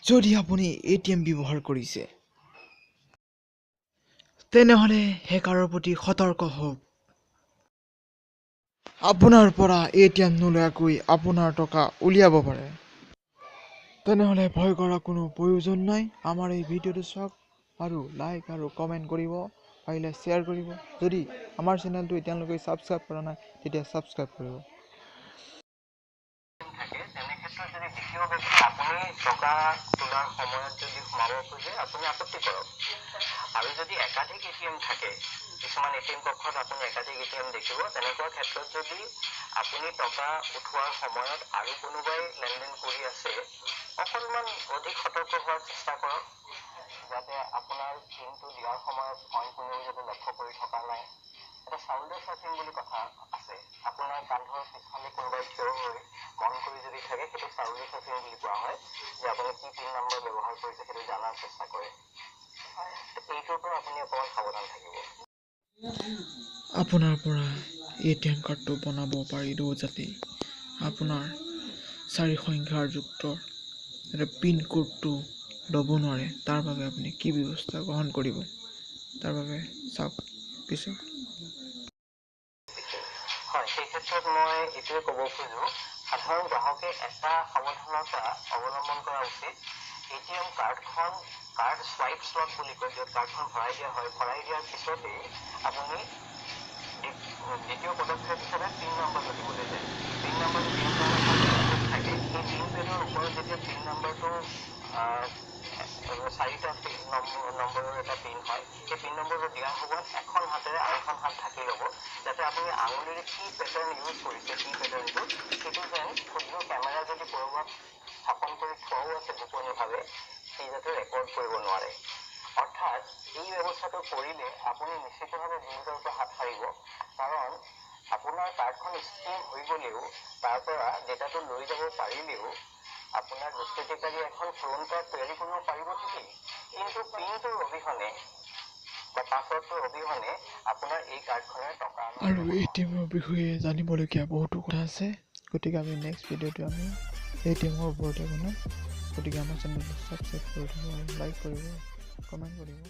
যদি আপুনি ATM ব্যৱহাৰ কৰিছে তেনেহলে হেকাৰৰ প্ৰতি সতৰ্ক হওক। আপোনাৰ পৰা ATM নোলোৱাকৈ আপোনাৰ টকা উলিয়াব পাৰে। তেনেহলে ভয় কৰাৰ কোনো প্ৰয়োজন নাই। আমাৰ এই ভিডিঅ'টো চাওক আৰু লাইক আৰু কমেন্ট কৰিব, পাৰিলে শ্বেয়াৰ কৰিব। যদি আমাৰ চেনেলটো এতিয়ালৈকে সাবস্ক্ৰাইব কৰা নাই তেতিয়া সাবস্ক্ৰাইব কৰিব। যদি দ্বিতীয় ব্যক্তি আপুনি টকা তোলাৰ সময়ত যদি সোমাব খোজে আপুনি আপত্তি কৰক। আৰু যদি একাধিক ATM থাকে, কিছুমান ATM কক্ষত আপুনি একাধিক ATM দেখিব, তেনেকুৱা ক্ষেত্ৰত যদি আপুনি টকা উঠোৱাৰ সময়ত আৰু কোনোবাই লেনদেন কৰি আছে, অকণমান অধিক সতৰ্ক হোৱাৰ চেষ্টা কৰক, যাতে আপোনাৰ পিনটো দিয়াৰ সময়ত অইন কোনেও যাতে লক্ষ্য কৰি থকা নাই। এটা চাউণ্ডাৰ চাৰ্চিং বুলি কথা আছে। আপোনাৰ কান্ধৰ পিছফালে কোনোবাই থিয় হৈ মন কৰি যদি থাকে, সেইটো চাউণ্ডাৰ চাৰ্চিং বুলি কোৱা হয়, যে আপুনি কি পিন নম্বৰ ব্যৱহাৰ কৰিছে সেইটো জানাৰ চেষ্টা কৰে। এইটোৰ পৰা আপুনি অকণমান সাৱধান থাকিব। আপোনাৰ পৰা ATM কাৰ্ডটো বনাব পাৰিলেও যাতে আপোনাৰ 4 সংখ্যাৰ যুক্ত পিন কোডটো ল'ব নোৱাৰে, তাৰ বাবে আপুনি কি ব্যৱস্থা গ্ৰহণ কৰিব, তাৰ বাবে চাওক পিছত। হয়, সেই ক্ষেত্ৰত মই এইটোৱে ক'ব খোজো, সাধাৰণ গ্ৰাহকে এটা সাৱধানতা অৱলম্বন কৰা উচিত। ATM কাৰ্ড স্ৱাইপ স্লট বুলি কয়, য'ত কাৰ্ডখন ভৰাই দিয়া হয়, ভৰাই দিয়াৰ পিছতেই আপুনি দ্বিতীয় পদক্ষেপ হিচাপে পিন নম্বৰটো দিবলৈ যায়। পিন নম্বৰটো দিয়াৰ কাৰণে এখন পিন পেড থাকে। সেই পিন পেডৰ ওপৰত যেতিয়া পিন নম্বৰটো 4টা নম্বৰৰ এটা পিন হয়, সেই পিন নম্বৰটো দিয়াৰ সময়ত এখন হাতেৰে আনখন হাত ঢাকি ল'ব, যাতে আপুনি আঙুলিৰে কি পেটাৰ্ণ ইউজ কৰিছে, কি পেটাৰ্ণটো, সেইটো যেন ক্ষুদ্ৰ কেমেৰা যদি ক'ৰবাত স্থাপন কৰি থোৱাও আছে গোপনীয়ভাৱে, সি যাতে ৰেকৰ্ড কৰিব নোৱাৰে। অৰ্থাৎ এই ব্যৱস্থাটো কৰিলে আপুনি নিশ্চিতভাৱে বিপদৰ পৰা হাত সাৰিব, কাৰণ আপোনাৰ কাৰ্ডখন স্কিম হৈ গ'লেও, তাৰ পৰা ডেটাটো লৈ যাব পাৰিলেও আপোনাৰ দুষ্কৃতিকাৰী এখন ক্লোন কাৰ্ড তৈয়াৰী কৰিব পাৰিব ঠিকেই, কিন্তু পিনটোৰ অবিহনে বা পাছৱৰ্ডটোৰ অবিহনে আপোনাৰ এই কাৰ্ডখনে টকা আৰু ATMৰ বিষয়ে জানিবলগীয়া বহুতো কথা আছে, গতিকে আমি নেক্সট ভিডিঅ'টো আমি ATMৰ ওপৰতে বনাম। গতিকে আমাৰ চেনেলটো ছাবস্ক্ৰাইব কৰি দিব আৰু লাইক কৰিব, কমেণ্ট কৰিব।